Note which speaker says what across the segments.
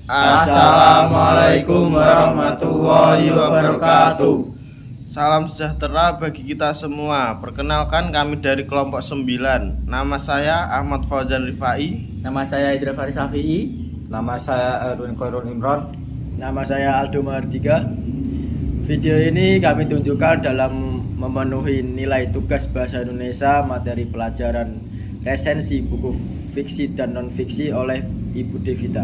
Speaker 1: Assalamualaikum warahmatullahi wabarakatuh.
Speaker 2: Salam sejahtera bagi kita semua. Perkenalkan, kami dari kelompok 9. Nama saya Ahmad Fauzan Rifai.
Speaker 1: Nama saya Idra Faris Syafi'i.
Speaker 3: Nama saya Erwin Khairul Imron.
Speaker 4: Nama saya Aldo Mahardika. Video ini kami tunjukkan dalam memenuhi nilai tugas bahasa Indonesia materi pelajaran resensi buku fiksi dan non-fiksi oleh Ibu Devita.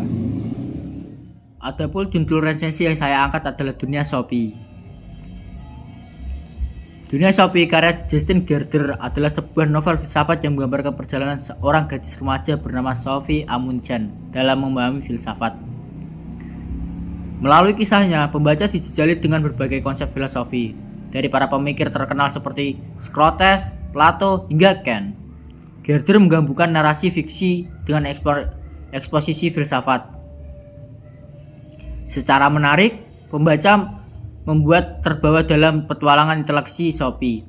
Speaker 1: Adapun judul resensi yang saya angkat adalah Dunia Sophie. Dunia Sophie karya Justin Gerder adalah sebuah novel filsafat yang menggambarkan perjalanan seorang gadis remaja bernama Sophie Amundsen dalam memahami filsafat. Melalui kisahnya, pembaca dijejali dengan berbagai konsep filosofi, dari para pemikir terkenal seperti Socrates, Plato, hingga Kant. Gerder menggabungkan narasi fiksi dengan eksposisi filsafat. Secara menarik, pembaca membuat terbawa dalam petualangan interaksi Sophie.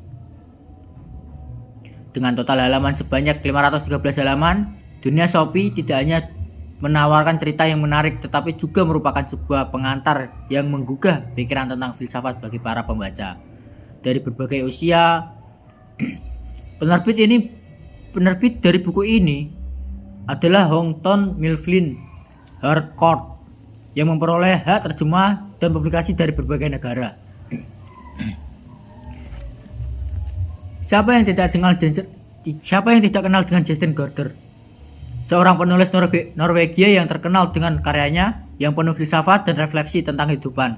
Speaker 1: Dengan total halaman sebanyak 513 halaman, Dunia Sophie tidak hanya menawarkan cerita yang menarik, tetapi juga merupakan sebuah pengantar yang menggugah pikiran tentang filsafat bagi para pembaca. Dari berbagai usia, penerbit dari buku ini adalah Houghton Mifflin Harcourt yang memperoleh hak terjemah dan publikasi dari berbagai negara. Siapa yang tidak kenal dengan Justin Gerder? Seorang penulis Norwegia yang terkenal dengan karyanya yang penuh filsafat dan refleksi tentang kehidupan,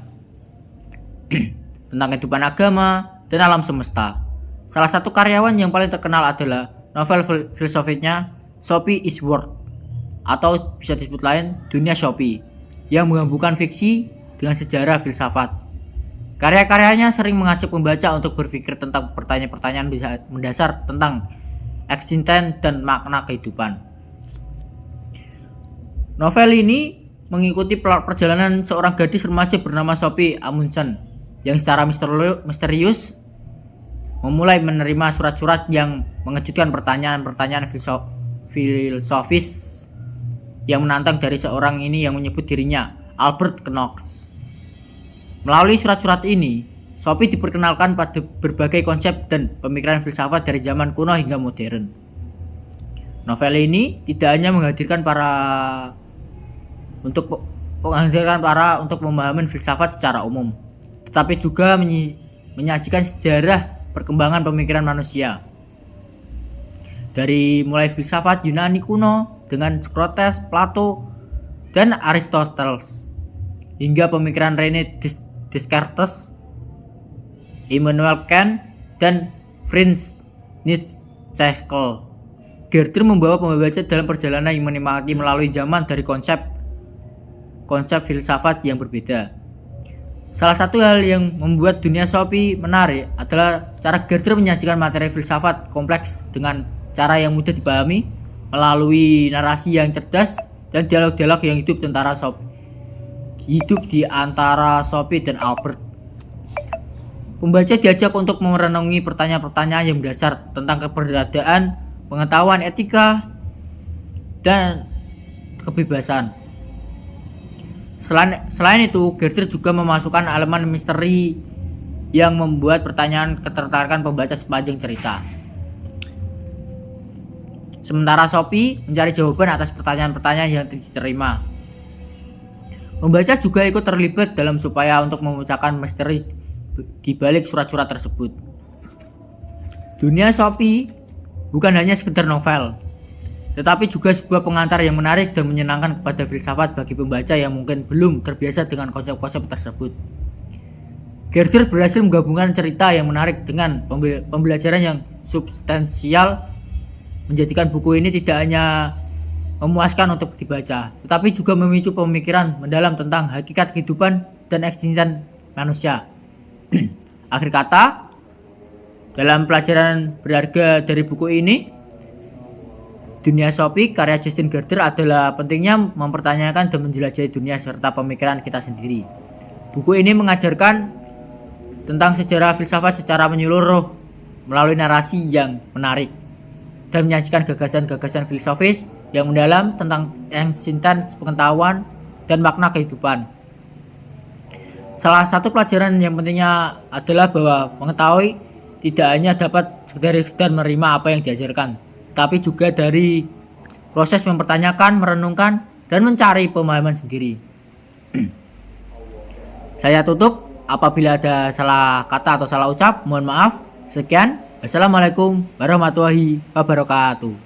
Speaker 1: tentang kehidupan agama dan alam semesta. Salah satu karyawan yang paling terkenal adalah novel filosofinya Sophie is World, atau bisa disebut lain Dunia Sophie, yang menggabungkan fiksi dengan sejarah filsafat. Karya-karyanya sering mengajak pembaca untuk berpikir tentang pertanyaan-pertanyaan mendasar tentang eksistensi dan makna kehidupan. Novel ini mengikuti perjalanan seorang gadis remaja bernama Sophie Amundsen yang secara misterius memulai menerima surat-surat yang mengejutkan, pertanyaan-pertanyaan filosofis yang menantang dari seorang ini yang menyebut dirinya Albert Knox. Melalui surat-surat ini, Sophie diperkenalkan pada berbagai konsep dan pemikiran filsafat dari zaman kuno hingga modern. Novel ini tidak hanya menghadirkan untuk memahami filsafat secara umum, tetapi juga menyajikan sejarah perkembangan pemikiran manusia. Dari mulai filsafat Yunani kuno dengan Socrates, Plato, dan Aristoteles, hingga pemikiran René Descartes, Immanuel Kant, dan Friedrich Nietzsche. Gerder membawa pembaca dalam perjalanan yang menikmati melalui zaman dari konsep filsafat yang berbeda. Salah satu hal yang membuat Dunia Sophie menarik adalah cara Gerder menyajikan materi filsafat kompleks dengan cara yang mudah dipahami melalui narasi yang cerdas dan dialog-dialog yang hidup di antara Sophie dan Albert. Pembaca diajak untuk merenungi pertanyaan-pertanyaan yang mendasar tentang keberadaan, pengetahuan, etika, dan kebebasan. Selain itu, Gerder juga memasukkan elemen misteri yang membuat pertanyaan ketertarikan pembaca sepanjang cerita. Sementara Sophie mencari jawaban atas pertanyaan-pertanyaan yang diterima. Pembaca juga ikut terlibat dalam supaya untuk memecahkan misteri di balik surat-surat tersebut. Dunia Sophie bukan hanya sekedar novel, tetapi juga sebuah pengantar yang menarik dan menyenangkan kepada filsafat bagi pembaca yang mungkin belum terbiasa dengan konsep-konsep tersebut. Gerder berhasil menggabungkan cerita yang menarik dengan pembelajaran yang substansial, menjadikan buku ini tidak hanya memuaskan untuk dibaca, tetapi juga memicu pemikiran mendalam tentang hakikat kehidupan dan eksistensi manusia. Akhir kata, dalam pelajaran berharga dari buku ini, Dunia Sophie karya Justin Gerder adalah pentingnya mempertanyakan dan menjelajahi dunia serta pemikiran kita sendiri. Buku ini mengajarkan tentang sejarah filsafat secara menyeluruh melalui narasi yang menarik dan menyajikan gagasan-gagasan filosofis yang mendalam tentang eksistensi pengetahuan, dan makna kehidupan. Salah satu pelajaran yang pentingnya adalah bahwa mengetahui tidak hanya dapat dari sekedar menerima apa yang diajarkan, tapi juga dari proses mempertanyakan, merenungkan, dan mencari pemahaman sendiri. Saya tutup. Apabila ada salah kata atau salah ucap, mohon maaf. Sekian. Wassalamualaikum warahmatullahi wabarakatuh.